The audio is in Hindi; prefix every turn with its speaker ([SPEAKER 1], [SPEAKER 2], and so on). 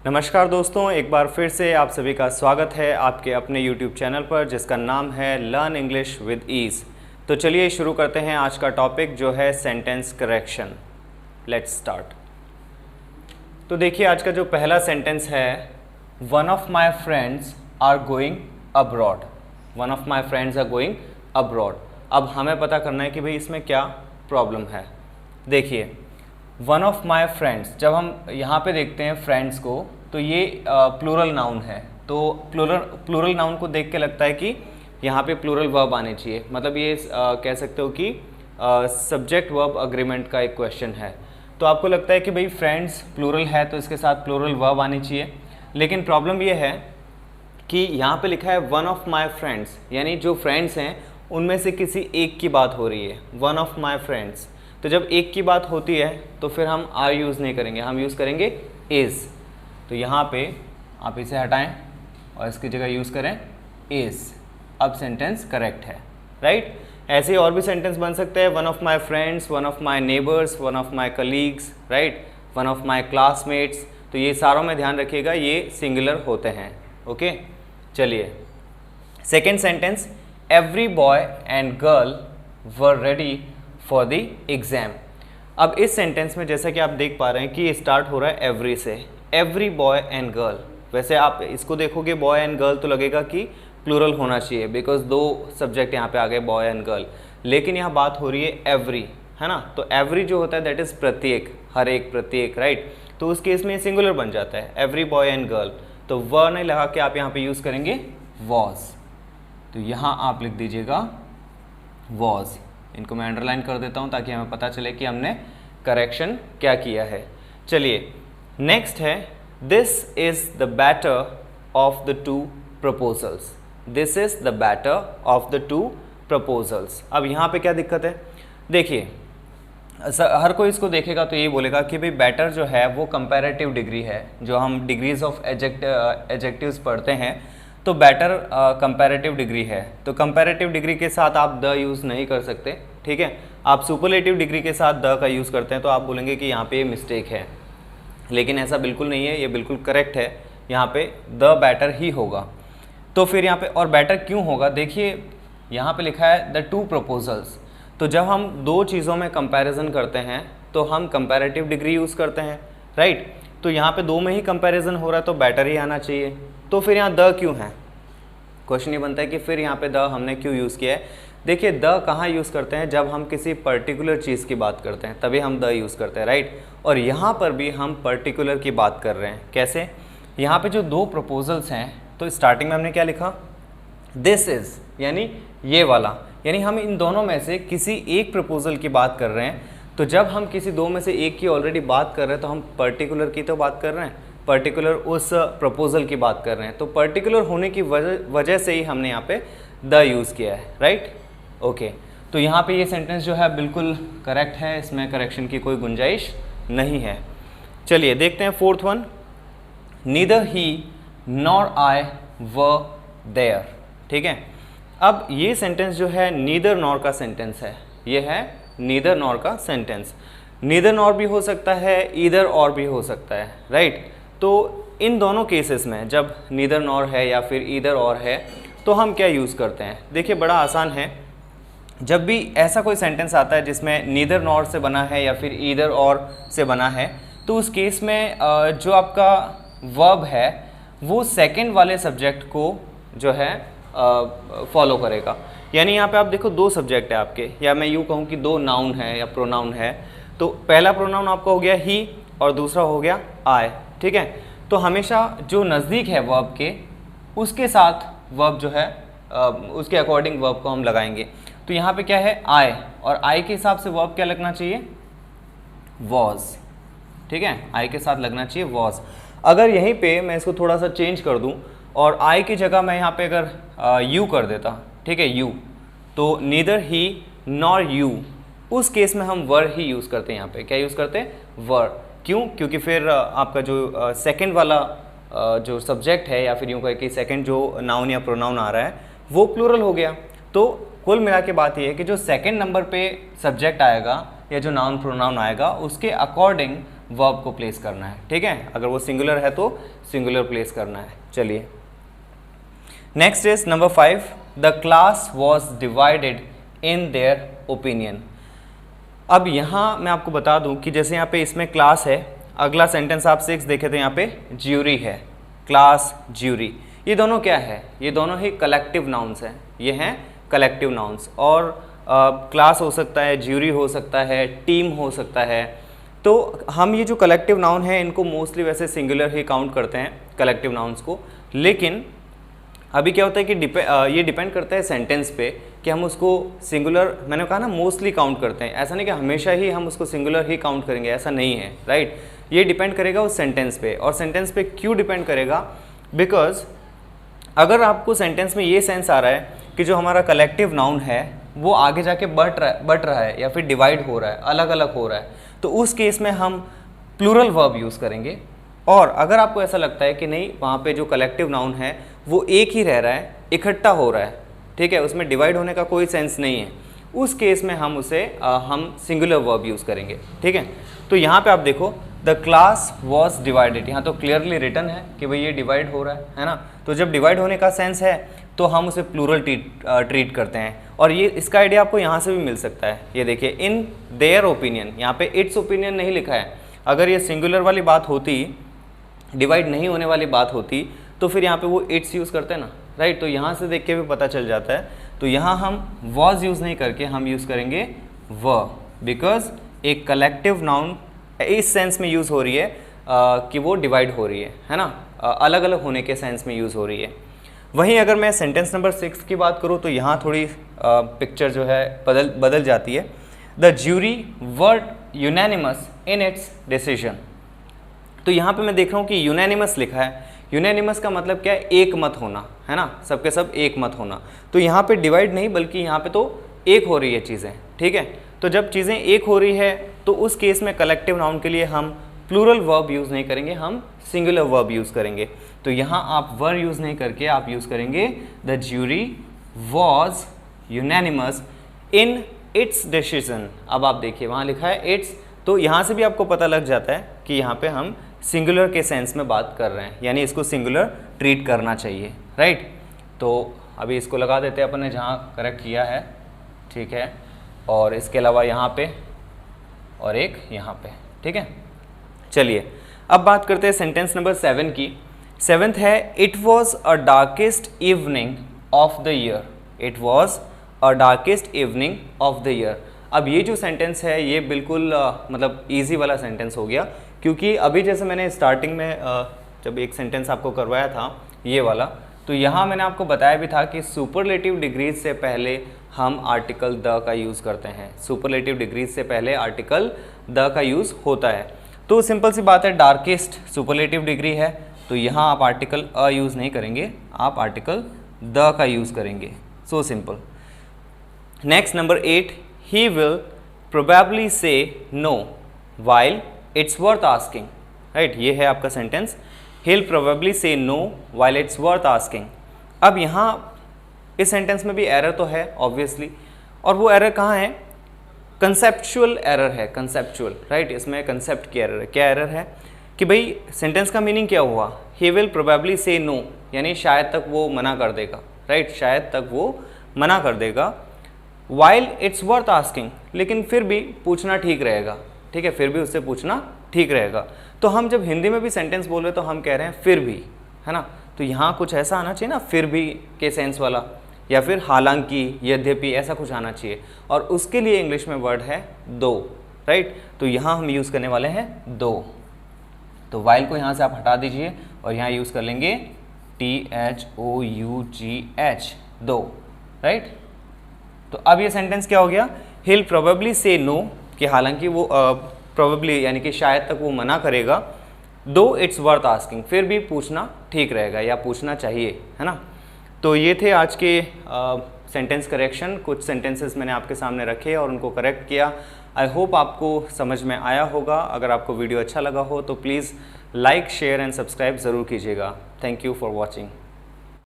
[SPEAKER 1] नमस्कार दोस्तों, एक बार फिर से आप सभी का स्वागत है आपके अपने YouTube चैनल पर जिसका नाम है लर्न इंग्लिश विद ईज़। तो चलिए शुरू करते हैं आज का टॉपिक जो है सेंटेंस करेक्शन। Let's start. तो देखिए आज का जो पहला सेंटेंस है, one of my friends are going abroad. One of my friends are going abroad. अब हमें पता करना है कि भाई इसमें क्या प्रॉब्लम है। देखिए वन ऑफ माई फ्रेंड्स, जब हम यहाँ पे देखते हैं फ्रेंड्स को तो ये प्लूरल नाउन है। तो प्लूरल नाउन को देख के लगता है कि यहाँ पे प्लूरल वर्ब आने चाहिए। मतलब ये कह सकते हो कि सब्जेक्ट वर्ब अग्रीमेंट का एक क्वेश्चन है। तो आपको लगता है कि भाई फ्रेंड्स प्लूरल है तो इसके साथ प्लूरल वर्ब आनी चाहिए। लेकिन प्रॉब्लम ये है कि यहाँ पे लिखा है वन ऑफ माई फ्रेंड्स, यानी जो फ्रेंड्स हैं उनमें से किसी एक की बात हो रही है, वन ऑफ माई फ्रेंड्स। तो जब एक की बात होती है तो फिर हम आर यूज़ नहीं करेंगे, हम यूज़ करेंगे इज़। तो यहाँ पे आप इसे हटाएं और इसकी जगह यूज़ करें इज़। अब सेंटेंस करेक्ट है, राइट। ऐसे और भी सेंटेंस बन सकते हैं, one of my friends, one of my neighbours, one of my colleagues, right, one of my classmates. तो ये सारों में ध्यान रखिएगा ये सिंगुलर होते हैं। ओके, चलिए second sentence, every boy and girl were ready for the exam. अब इस सेंटेंस में जैसा कि आप देख पा रहे हैं कि ये स्टार्ट हो रहा है एवरी से, एवरी बॉय एंड गर्ल। वैसे आप इसको देखोगे बॉय एंड गर्ल तो लगेगा कि प्लूरल होना चाहिए, बिकॉज दो सब्जेक्ट यहाँ पे आ गए बॉय एंड गर्ल। लेकिन यहाँ बात हो रही है एवरी, है ना। तो एवरी जो होता है दैट इज़ प्रत्येक, हर एक, प्रत्येक, राइट। तो उस केस में सिंगुलर बन जाता है, एवरी बॉय एंड गर्ल। तो वर नहीं लगा के आप यहाँ पे यूज़ करेंगे वॉज। तो यहाँ आप लिख दीजिएगा वॉज। इनको मैं अंडरलाइन कर देता हूँ ताकि हमें पता चले कि हमने करेक्शन क्या किया है। चलिए नेक्स्ट है, this is the better of the two proposals. This is the better of the two proposals. अब यहाँ पे क्या दिक्कत है, देखिए हर कोई इसको देखेगा तो ये बोलेगा कि भाई बेटर जो है वो कंपैरेटिव डिग्री है। जो हम डिग्रीज ऑफ एडजेक्टिव्स पढ़ते हैं तो बेटर कंपैरेटिव डिग्री है। तो कंपैरेटिव डिग्री के साथ आप द यूज़ नहीं कर सकते, ठीक है। आप सुपरलेटिव डिग्री के साथ द का यूज़ करते हैं तो आप बोलेंगे कि यहाँ पे ये मिस्टेक है। लेकिन ऐसा बिल्कुल नहीं है, ये बिल्कुल करेक्ट है। यहाँ पे द बेटर ही होगा। तो फिर यहाँ पे और बेटर क्यों होगा, देखिए यहाँ पे लिखा है द टू प्रपोजल्स। तो जब हम दो चीज़ों में कंपैरिजन करते हैं तो हम कंपैरेटिव डिग्री यूज़ करते हैं, राइट। तो यहाँ पे दो में ही कंपैरिजन हो रहा है तो बेटर ही आना चाहिए। तो फिर यहाँ द क्यों है, क्वेश्चन ये बनता है कि फिर यहाँ पे द हमने क्यों यूज़ किया है। देखिए द कहाँ यूज़ करते हैं, जब हम किसी पर्टिकुलर चीज़ की बात करते हैं तभी हम द यूज़ करते हैं, राइट। और यहाँ पर भी हम पर्टिकुलर की बात कर रहे हैं। कैसे, यहाँ पे जो दो प्रपोजल्स हैं तो स्टार्टिंग में हमने क्या लिखा, दिस इज़, यानी ये वाला, यानी हम इन दोनों में से किसी एक प्रपोजल की बात कर रहे हैं। तो जब हम किसी दो में से एक की ऑलरेडी बात कर रहे हैं तो हम पर्टिकुलर की तो बात कर रहे हैं, पर्टिकुलर उस प्रपोजल की बात कर रहे हैं। तो पर्टिकुलर होने की वजह से ही हमने यहाँ पे द यूज़ किया है, राइट। ओके, तो यहाँ पे ये सेंटेंस जो है बिल्कुल करेक्ट है, इसमें करेक्शन की कोई गुंजाइश नहीं है। चलिए देखते हैं fourth one, neither he nor I were there. ठीक है, अब ये सेंटेंस जो है नीदर नॉर का सेंटेंस है। ये है नीदर नॉर का सेंटेंस। नीदर नॉर भी हो सकता है, ईदर और भी हो सकता है, राइट। तो इन दोनों केसेस में जब नीदर नॉर है या फिर ईदर और है तो हम क्या यूज़ करते हैं। देखिए बड़ा आसान है, जब भी ऐसा कोई सेंटेंस आता है जिसमें नीदर नॉर से बना है या फिर ईदर और से बना है तो उस केस में जो आपका वर्ब है वो सेकंड वाले सब्जेक्ट को जो है फॉलो करेगा। यानी यहाँ पे आप देखो दो सब्जेक्ट है आपके, या मैं यूँ कहूँ कि दो नाउन है या प्रोनाउन है। तो पहला प्रोनाउन आपका हो गया ही और दूसरा हो गया आई, ठीक है। तो हमेशा जो नज़दीक है वर्ब के उसके साथ वर्ब जो है उसके अकॉर्डिंग वर्ब को हम लगाएंगे। तो यहाँ पे क्या है आई, और आई के हिसाब से वर्ब क्या लगना चाहिए, वॉज, ठीक है। आई के साथ लगना चाहिए वॉज। अगर यहीं पे मैं इसको थोड़ा सा चेंज कर दूँ और आई की जगह मैं यहाँ पे अगर यू कर देता, ठीक है, यू, तो नीदर ही नॉर यू, उस केस में हम वर ही यूज़ करते हैं। यहाँ पे क्या यूज़ करते हैं, वर। क्यों, क्योंकि फिर आपका जो सेकंड वाला जो सब्जेक्ट है या फिर यूँ कहे कि सेकंड जो नाउन या प्रोनाउन आ रहा है वो प्लूरल हो गया। तो कुल मिला के बात ये है कि जो सेकंड नंबर पे सब्जेक्ट आएगा या जो नाउन प्रोनाउन आएगा उसके अकॉर्डिंग वर्ब को प्लेस करना है, ठीक है। अगर वो सिंगुलर है तो सिंगुलर प्लेस करना है। चलिए next is number 5, the class was divided in their opinion. अब यहाँ मैं आपको बता दूं कि जैसे यहाँ पे इसमें क्लास है, अगला सेंटेंस आप 6 देखे तो यहाँ पे ज्यूरी है, क्लास ज्यूरी, ये दोनों क्या है, ये दोनों ही कलेक्टिव नाउन्स हैं, ये हैं कलेक्टिव नाउन्स। और क्लास हो सकता है, ज्यूरी हो सकता है, टीम हो सकता है। तो हम ये जो कलेक्टिव नाउन है इनको मोस्टली वैसे सिंगुलर ही काउंट करते हैं कलेक्टिव नाउन्स को, लेकिन अभी क्या होता है कि ये डिपेंड करता है सेंटेंस पे कि हम उसको सिंगुलर, मैंने कहा ना मोस्टली काउंट करते हैं, ऐसा नहीं कि हमेशा ही हम उसको सिंगुलर ही काउंट करेंगे, ऐसा नहीं है, राइट। ये डिपेंड करेगा उस सेंटेंस पे। और सेंटेंस पे क्यों डिपेंड करेगा, बिकॉज अगर आपको सेंटेंस में ये सेंस आ रहा है कि जो हमारा कलेक्टिव नाउन है वो आगे जाके बढ़ रहा है या फिर डिवाइड हो रहा है, अलग अलग हो रहा है, तो उस केस में हम प्लूरल वर्ब यूज़ करेंगे। और अगर आपको ऐसा लगता है कि नहीं वहाँ पे जो कलेक्टिव नाउन है वो एक ही रह रहा है, इकट्ठा हो रहा है, ठीक है, उसमें डिवाइड होने का कोई सेंस नहीं है, उस केस में हम उसे हम सिंगुलर वर्ब यूज़ करेंगे, ठीक है। तो यहाँ पे आप देखो द क्लास वॉज डिवाइडेड, यहाँ तो क्लियरली रिटन है कि भाई ये डिवाइड हो रहा है ना। तो जब डिवाइड होने का सेंस है तो हम उसे प्लूरल ट्रीट करते हैं। और ये इसका आइडिया आपको यहाँ से भी मिल सकता है, ये देखिए इन देयर ओपिनियन, यहाँ पे इट्स ओपिनियन नहीं लिखा है। अगर ये सिंगुलर वाली बात होती, डिवाइड नहीं होने वाली बात होती, तो फिर यहाँ पे वो इट्स यूज़ करते हैं ना, राइट। तो यहाँ से देख के भी पता चल जाता है। तो यहाँ हम वॉज यूज़ नहीं करके हम यूज़ करेंगे व, बिकॉज एक कलेक्टिव नाउन इस सेंस में यूज़ हो रही है कि वो डिवाइड हो रही है ना, अलग अलग होने के सेंस में यूज़ हो रही है। वहीं अगर मैं सेंटेंस नंबर 6 की बात करूँ तो यहाँ थोड़ी पिक्चर जो है बदल जाती है। The jury were unanimous in its decision. तो यहाँ पे मैं देख रहा हूँ कि यूनैनिमस लिखा है। यूनैनिमस का मतलब क्या है, एक मत होना, है ना, सबके सब एक मत होना। तो यहाँ पे डिवाइड नहीं बल्कि यहाँ पे तो एक हो रही है चीज़ें, ठीक है। तो जब चीज़ें एक हो रही है तो उस केस में कलेक्टिव नाउन के लिए हम प्लूरल वर्ब यूज़ नहीं करेंगे, हम सिंगुलर वर्ब यूज़ करेंगे। तो यहाँ आप वर यूज़ नहीं करके आप यूज़ करेंगे the jury was unanimous in its decision. अब आप देखिए वहाँ लिखा है इट्स, तो यहाँ से भी आपको पता लग जाता है कि यहाँ पे हम सिंगुलर के सेंस में बात कर रहे हैं, यानी इसको सिंगुलर ट्रीट करना चाहिए, राइट। तो अभी इसको लगा देते हैं अपन ने जहाँ करेक्ट किया है, ठीक है। और इसके अलावा यहाँ पे और एक यहाँ पे, ठीक है। चलिए अब बात करते हैं सेंटेंस नंबर 7 की। 7th है it was a darkest evening of the year. It was a darkest evening of the year. अब ये जो सेंटेंस है ये बिल्कुल मतलब ईजी वाला सेंटेंस हो गया, क्योंकि अभी जैसे मैंने स्टार्टिंग में जब एक सेंटेंस आपको करवाया था ये वाला, तो यहाँ मैंने आपको बताया भी था कि सुपरलेटिव डिग्रीज से पहले हम आर्टिकल द का यूज़ करते हैं। सुपरलेटिव डिग्रीज से पहले आर्टिकल द का यूज़ होता है। तो सिंपल सी बात है, डार्केस्ट सुपरलेटिव डिग्री है, तो यहाँ आप आर्टिकल अ यूज़ नहीं करेंगे, आप आर्टिकल द का यूज़ करेंगे। So simple. Next number 8, he will probably say no while it's worth asking, right. ये है आपका sentence, he will probably say no while it's worth asking. अब यहाँ इस सेंटेंस में भी एरर तो है ऑब्वियसली, और वो एरर कहाँ है, कंसेप्चुअल एरर है, कंसेप्चुअल, राइट। इसमें कंसेप्ट की एरर है। क्या एरर है कि भाई सेंटेंस का मीनिंग क्या हुआ, ही विल प्रोबेबली से नो, यानी शायद तक वो मना कर देगा, राइट, शायद तक वो मना कर देगा। वाइल इट्स वर्थ आस्किंग, लेकिन फिर भी पूछना ठीक रहेगा, ठीक है, फिर भी उससे पूछना ठीक रहेगा। तो हम जब हिंदी में भी सेंटेंस बोल रहे तो हम कह रहे हैं फिर भी, है ना। तो यहाँ कुछ ऐसा आना चाहिए ना, फिर भी के सेंस वाला, या फिर हालांकि, यद्यपि, ऐसा कुछ आना चाहिए। और उसके लिए इंग्लिश में वर्ड है दो, राइट। तो यहाँ हम यूज़ करने वाले हैं दो। तो वाइल को यहाँ से आप हटा दीजिए और यहाँ यूज़ कर लेंगे THOUGH, दो, राइट। तो अब ये सेंटेंस क्या हो गया, ही विल प्रोबेबली से नो, कि हालांकि वो प्रोबेबली यानी कि शायद तक वो मना करेगा, दो इट्स वर्थ आस्किंग, फिर भी पूछना ठीक रहेगा या पूछना चाहिए, है ना। तो ये थे आज के सेंटेंस करेक्शन। कुछ सेंटेंसेस मैंने आपके सामने रखे और उनको करेक्ट किया। आई होप आपको समझ में आया होगा। अगर आपको वीडियो अच्छा लगा हो तो please like, share and subscribe ज़रूर कीजिएगा। Thank you for watching.